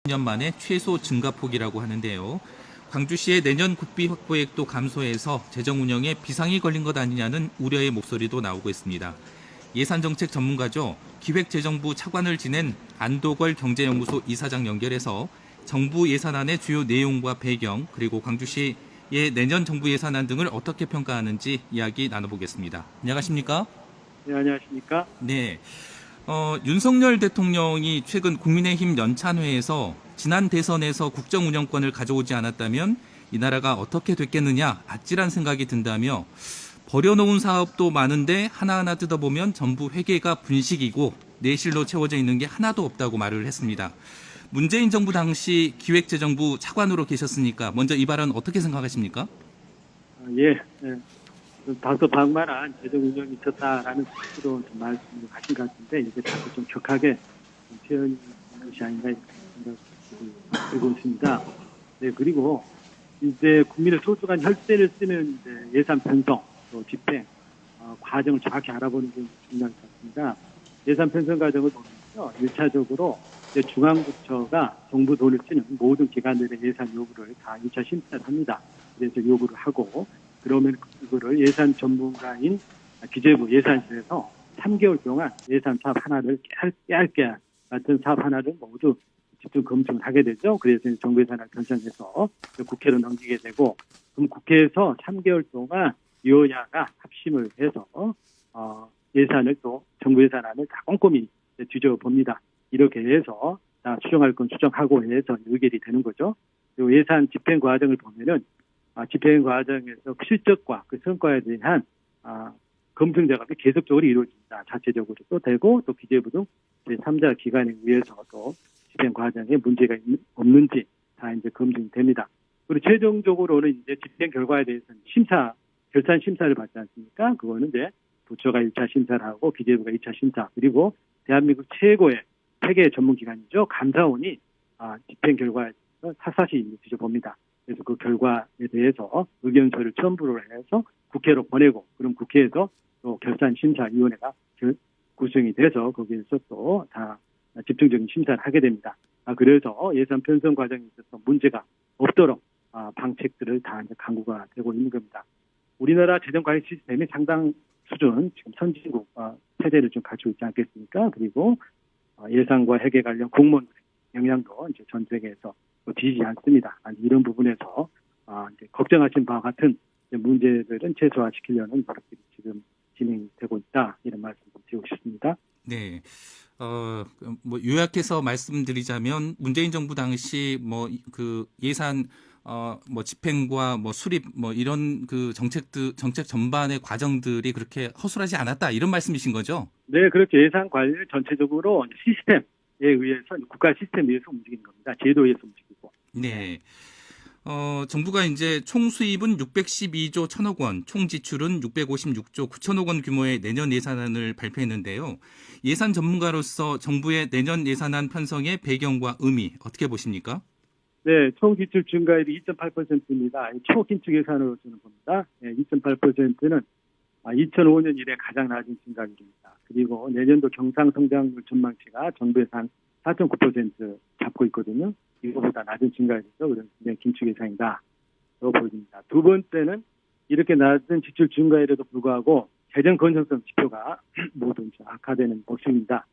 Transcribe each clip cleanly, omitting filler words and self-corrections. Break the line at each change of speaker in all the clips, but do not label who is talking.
년 만에 최소 증가폭이라고 하는데요. 광주시의 내년 국비 확보액도 감소해서 재정 운영에 비상이 걸린 것 아니냐는 우려의 목소리도 나오고 있습니다. 예산정책 전문가죠. 기획재정부 차관을 지낸 안도걸 경제연구소 이사장 연결해서 정부 예산안의 주요 내용과 배경 그리고 광주시의 내년 정부 예산안 등을 어떻게 평가하는지 이야기 나눠보겠습니다. 안녕하십니까?
네, 안녕하십니까?
네. 윤석열 대통령이 최근 국민의힘 연찬회에서 지난 대선에서 국정 운영권을 가져오지 않았다면 이 나라가 어떻게 됐겠느냐 아찔한 생각이 든다며 버려놓은 사업도 많은데 하나하나 뜯어보면 전부 회계가 분식이고 내실로 채워져 있는 게 하나도 없다고 말을 했습니다. 문재인 정부 당시 기획재정부 차관으로 계셨으니까 먼저 이 발언 어떻게 생각하십니까?
예, 다소 방만한 재정 운영이 있었다라는 뜻으로 좀 말씀을 하신 것 같은데 이게 다소 좀 격하게 표현이 되는 것이 아닌가 이렇게 생각이 들고 있습니다. 네, 그리고 이제 국민의 소중한 혈세를 쓰는 이제 예산 편성 또 집행 과정을 정확히 알아보는 게 중요한 것 같습니다. 예산 편성 과정을 보면요, 1차적으로 중앙부처가 정부 돈을 쓰는 모든 기관들의 예산 요구를 다 1차 심사를 합니다. 그래서 요구를 하고 그러면 그거를 예산 전문가인 기재부 예산실에서 3개월 동안 예산 사업 하나를 깨알깨 같은 사업 하나를 모두 집중 검증을 하게 되죠. 그래서 정부 예산을 편성해서 국회로 넘기게 되고 그럼 국회에서 3개월 동안 여야가 합심을 해서 예산을 또 정부 예산안을 다 꼼꼼히 뒤져봅니다. 이렇게 해서 다 수정할 건 수정하고 해서 의결이 되는 거죠. 그리고 예산 집행 과정을 보면은 집행 과정에서 실적과 그 성과에 대한 검증 작업이 계속적으로 이루어집니다. 자체적으로도 되고 또 기재부 등 제3자 기관에 의해서도 집행 과정에 문제가 없는지 다 이제 검증이 됩니다. 그리고 최종적으로는 이제 집행 결과에 대해서는 결산 심사를 받지 않습니까? 그거는 이제 부처가 1차 심사를 하고 기재부가 2차 심사 그리고 대한민국 최고의 회계 전문기관이죠. 감사원이 집행 결과에 대해서 사사시 뒤져봅니다. 그래서 그 결과에 대해서 의견서를 첨부를 해서 국회로 보내고 그럼 국회에서 또 결산심사위원회가 구성이 돼서 거기에서 또 다 집중적인 심사를 하게 됩니다. 그래서 예산 편성 과정에 있어서 문제가 없도록 방책들을 다 이제 강구가 되고 있는 겁니다. 우리나라 재정관리 시스템이 상당 수준 지금 선진국 세대를 좀 갖추고 있지 않겠습니까? 그리고 예산과 회계 관련 공무원 역량도 이제 전 세계에서 뒤지지 않습니다. 이런 부분에서 이제 걱정하신 바와 같은 문제들은 최소화시키려는 노력들이 지금 진행되고 있다. 이런 말씀 좀 드리고 싶습니다.
네. 뭐 요약해서 말씀드리자면 문재인 정부 당시 뭐 그 예산 뭐 집행과 뭐 수립 뭐 이런 그 정책 전반의 과정들이 그렇게 허술하지 않았다 이런 말씀이신 거죠?
네, 그렇죠. 예산 관리를 전체적으로 시스템에 의해서 국가 시스템에 의해서 움직이는 겁니다. 제도에 의해서 움직이고.
네. 정부가 이제 총 수입은 612조 1천억 원, 총 지출은 656조 9천억 원 규모의 내년 예산안을 발표했는데요. 예산 전문가로서 정부의 내년 예산안 편성의 배경과 의미 어떻게 보십니까?
네, 총 지출 증가율이 2.8%입니다. 초긴축 예산으로 저는 봅니다. 2.8%는 2005년 이래 가장 낮은 증가율입니다. 그리고 내년도 경상성장률 전망치가 정부 예산 4.9% 잡고 있거든요. 이거보다 낮은 증가율이죠. 그래서 긴축 예산이다. 로 보여집니다. 두 번째는 이렇게 낮은 지출 증가율에도 불구하고 재정 건전성 지표가 모두 악화되는 모습입니다.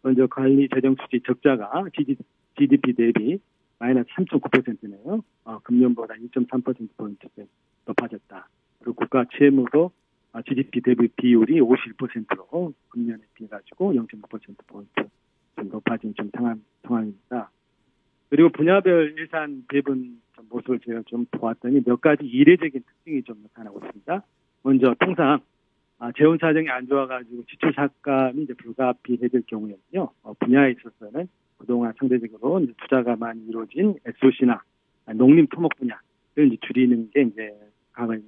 먼저 관리 재정 수지 적자가 GDP 대비 마이너스 3.9%네요. 금년보다 2.3%포인트 높아졌다. 그리고 국가 채무도 GDP 대비 비율이 51%로 금년에 비해 가지고 0.5%포인트 좀 높아진 좀 상황입니다. 그리고 분야별 예산 배분 모습을 제가 좀 보았더니 몇 가지 이례적인 특징이 좀 나타나고 있습니다. 먼저 통상 재원 사정이 안 좋아가지고 지출 삭감이 이제 불가피해질 경우에는요. 분야에 있어서는 그동안 상대적으로 이제 투자가 많이 이루어진 SOC나 농림 토목 분야를 이제 줄이는 게 이제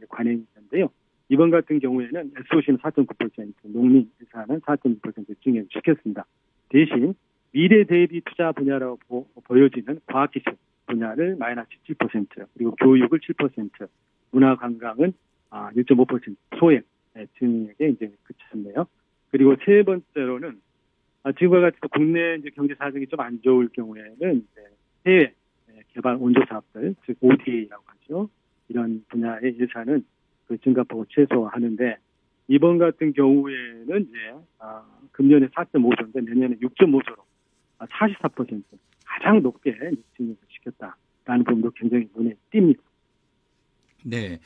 관행이 있는데요. 이번 같은 경우에는 SOC는 4.9%, 농림 예산은 4.2% 증액시켰습니다. 대신 미래 대비 투자 분야라고 보여지는 과학기술 분야를 마이너스 17%, 그리고 교육을 7%, 문화관광은 1.5% 소액 증액에 이제 그쳤네요. 그리고 세 번째로는 지금과 같이 국내 이제 경제 사정이 좀 안 좋을 경우에는 이제 해외 개발 원조 사업들, 즉 ODA라고 하죠. 이런 분야의 예산은 그 증가폭을 최소화하는데 이번 같은 경우에는 이제 금년에 4.5조인데 내년에 6.5조로 44% 가장 높게 증액시켰다라는 부분도 굉장히 눈에 띕니다.
네.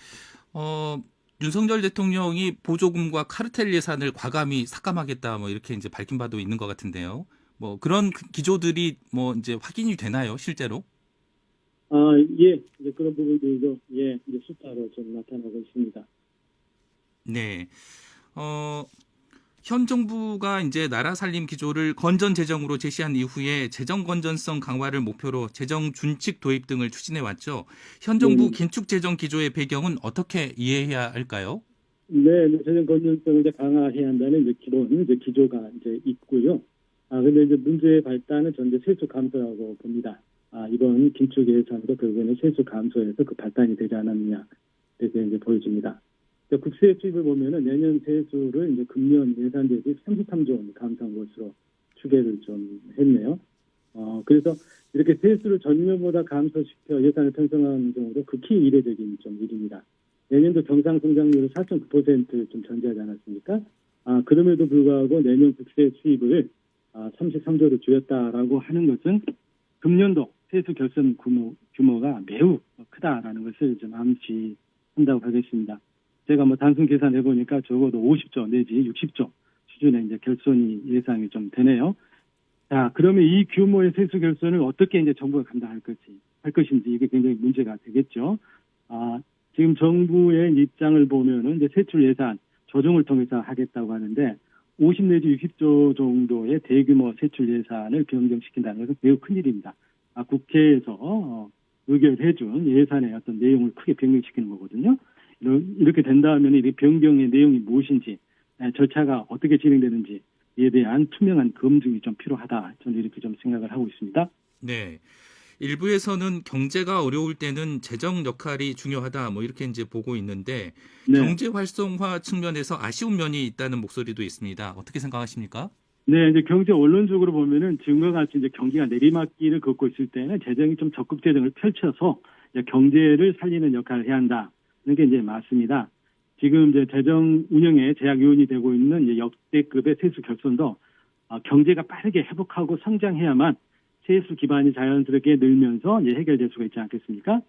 윤석열 대통령이 보조금과 카르텔 예산을 과감히 삭감하겠다 뭐 이렇게 이제 밝힌 바도 있는 것 같은데요. 뭐 그런 기조들이 뭐 이제 확인이 되나요, 실제로?
예, 이제 그런 부분들도 이제 숫자로 좀 나타나고 있습니다.
네. 현 정부가 이제 나라 살림 기조를 건전 재정으로 제시한 이후에 재정 건전성 강화를 목표로 재정 준칙 도입 등을 추진해 왔죠. 현 정부 긴축 재정 기조의 배경은 어떻게 이해해야 할까요?
네, 재정 건전성을 이제 강화해야 한다는 이제 기본 기조가 이제 있고요. 근데 이제 문제의 발단은 전제 세수 감소라고 봅니다. 이번 긴축 예산도 결국에는 세수 감소에서 그 발단이 되지 않았느냐 이렇게 이제 보여집니다. 국세 수입을 보면은 내년 세수를 이제 금년 예산 대비 33조 원 감소한 것으로 추계를 좀 했네요. 그래서 이렇게 세수를 전년보다 감소시켜 예산을 편성하는 경우도 극히 이례적인 좀 일입니다. 내년도 경상 성장률을 4.9% 좀 전제하지 않았습니까? 그럼에도 불구하고 내년 국세 수입을 33조로 줄였다라고 하는 것은 금년도 세수 결손 규모가 매우 크다라는 것을 좀 암시한다고 하겠습니다. 제가 뭐 단순 계산해 보니까 적어도 50조 내지 60조 수준의 이제 결손이 예상이 좀 되네요. 자, 그러면 이 규모의 세수 결손을 어떻게 이제 정부가 감당할 것인지 이게 굉장히 문제가 되겠죠. 지금 정부의 입장을 보면은 이제 세출 예산 조정을 통해서 하겠다고 하는데 50 내지 60조 정도의 대규모 세출 예산을 변경시킨다는 것은 매우 큰 일입니다. 국회에서 의결해준 예산의 어떤 내용을 크게 변경시키는 거거든요. 이렇게 된다면 이 변경의 내용이 무엇인지, 절차가 어떻게 진행되는지에 대한 투명한 검증이 좀 필요하다. 저는 이렇게 좀 생각을 하고 있습니다.
네. 일부에서는 경제가 어려울 때는 재정 역할이 중요하다 뭐 이렇게 이제 보고 있는데
네.
경제 활성화 측면에서 아쉬운 면이 있다는 목소리도 있습니다. 어떻게 생각하십니까?
네, 이제 경제 원론적으로 보면은 지금과 같이 이제 경기가 내리막길을 걷고 있을 때는 재정이 좀 적극 재정을 펼쳐서 이제 경제를 살리는 역할을 해야 한다는 게 이제 맞습니다. 지금 이제 재정 운영에 제약 요인이 되고 있는 이제 역대급의 세수 결손도 경제가 빠르게 회복하고 성장해야만 세수 기반이 자연스럽게 늘면서 이제 해결될 수가 있지 않겠습니까?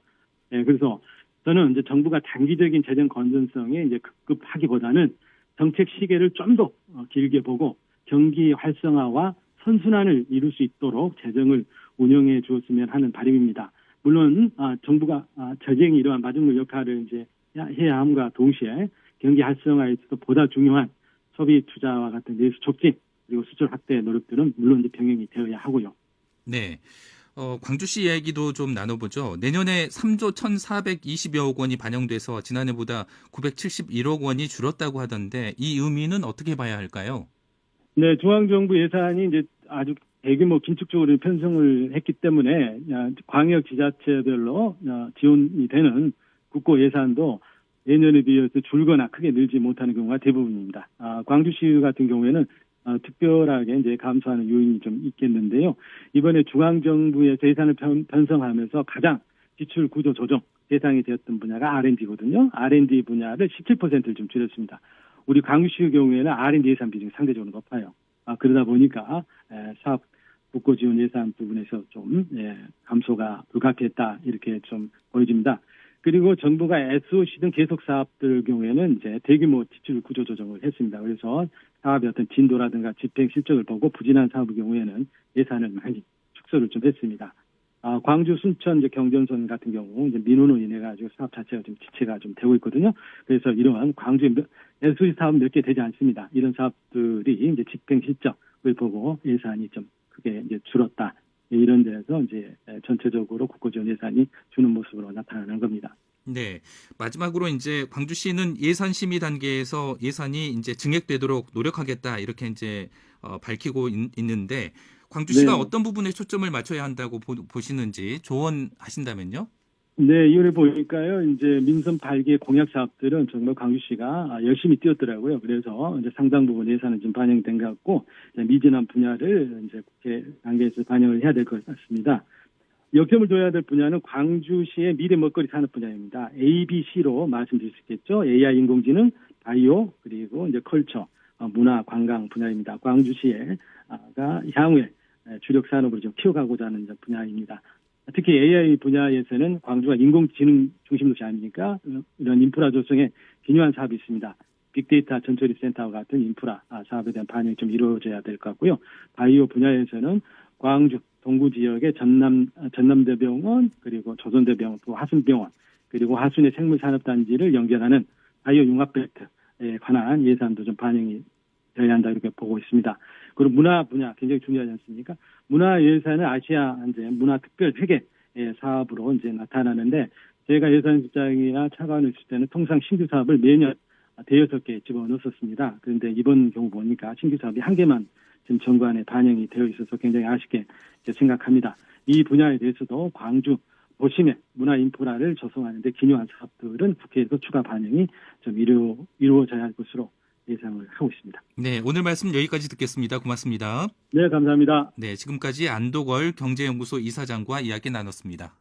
네, 그래서 저는 이제 정부가 단기적인 재정 건전성에 이제 급급하기보다는 정책 시계를 좀 더 길게 보고 경기 활성화와 선순환을 이룰 수 있도록 재정을 운영해 주었으면 하는 바람입니다. 물론 정부가 재정이 이러한 마중물 역할을 이제 해야 함과 동시에 경기 활성화에 있어서 보다 중요한 소비 투자와 같은 내수 촉진 그리고 수출 확대 노력들은 물론 이제 병행이 되어야 하고요.
네. 광주시 얘기도 좀 나눠보죠. 내년에 3조 1,420여억 원이 반영돼서 지난해보다 971억 원이 줄었다고 하던데 이 의미는 어떻게 봐야 할까요?
네, 중앙정부 예산이 이제 아주 대규모 긴축적으로 편성을 했기 때문에 광역 지자체별로 지원이 되는 국고 예산도 예년에 비해서 줄거나 크게 늘지 못하는 경우가 대부분입니다. 광주시 같은 경우에는 특별하게 이제 감소하는 요인이 좀 있겠는데요. 이번에 중앙정부에서 예산을 편성하면서 가장 지출 구조 조정 대상이 되었던 분야가 R&D거든요. R&D 분야를 17%를 좀 줄였습니다. 우리 광주시의 경우에는 R&D 예산 비중이 상대적으로 높아요. 그러다 보니까 사업 국고 지원 예산 부분에서 좀 감소가 불가피했다 이렇게 좀 보여집니다. 그리고 정부가 SOC 등 계속 사업들 경우에는 이제 대규모 지출 구조 조정을 했습니다. 그래서 사업의 어떤 진도라든가 집행 실적을 보고 부진한 사업의 경우에는 예산을 많이 축소를 좀 했습니다. 광주 순천 이제 경전선 같은 경우 이제 민원으로 인해 가지고 사업 자체가 좀 지체가 좀 되고 있거든요. 그래서 이러한 광주 SOC 사업 몇 개 되지 않습니다. 이런 사업들이 이제 집행 실적을 보고 예산이 좀 크게 이제 줄었다. 이런 데서 이제 전체적으로 국고 지원 예산이 주는 모습으로 나타나는 겁니다.
네. 마지막으로 이제 광주시는 예산 심의 단계에서 예산이 이제 증액되도록 노력하겠다 이렇게 이제 밝히고 있는데 광주시가
네.
어떤 부분에 초점을 맞춰야 한다고 보시는지 조언하신다면요?
네, 이번에 보니까요, 이제 민선 8개 공약 사업들은 정말 광주시가 열심히 뛰었더라고요. 그래서 이제 상당 부분 예산은 좀 반영된 것 같고, 미진한 분야를 이제 국회 단계에서 반영을 해야 될 것 같습니다. 역점을 둬야 될 분야는 광주시의 미래 먹거리 산업 분야입니다. A, B, C로 말씀드릴 수 있겠죠. AI 인공지능, 바이오, 그리고 이제 컬처, 문화, 관광 분야입니다. 광주시가 향후에 주력 산업으로 좀 키워가고자 하는 분야입니다. 특히 AI 분야에서는 광주가 인공지능 중심 도시 아닙니까? 이런 인프라 조성에 기여한 사업이 있습니다. 빅데이터 전처리 센터와 같은 인프라 사업에 대한 반영이 좀 이루어져야 될 것 같고요. 바이오 분야에서는 광주 동구 지역의 전남대병원, 그리고 조선대병원, 또 하순병원, 그리고 하순의 생물산업단지를 연결하는 바이오 융합벨트에 관한 예산도 좀 반영이 되어야 한다 이렇게 보고 있습니다. 그리고 문화 분야 굉장히 중요하지 않습니까? 문화 예산은 아시아 이제 문화 특별 회계 사업으로 이제 나타나는데 저희가 예산 집장이나 차관을 있을 때는 통상 신규 사업을 매년 대여섯 개 집어넣었습니다. 그런데 이번 경우 보니까 신규 사업이 한 개만 지금 정부안에 반영이 되어 있어서 굉장히 아쉽게 생각합니다. 이 분야에 대해서도 광주 도심의 문화 인프라를 조성하는 데 기여한 사업들은 국회에서 추가 반영이 좀 이루어져야 할 것으로 예상을 하고 있습니다.
네, 오늘 말씀 여기까지 듣겠습니다. 고맙습니다.
네, 감사합니다.
네, 지금까지 안도걸 경제연구소 이사장과 이야기 나눴습니다.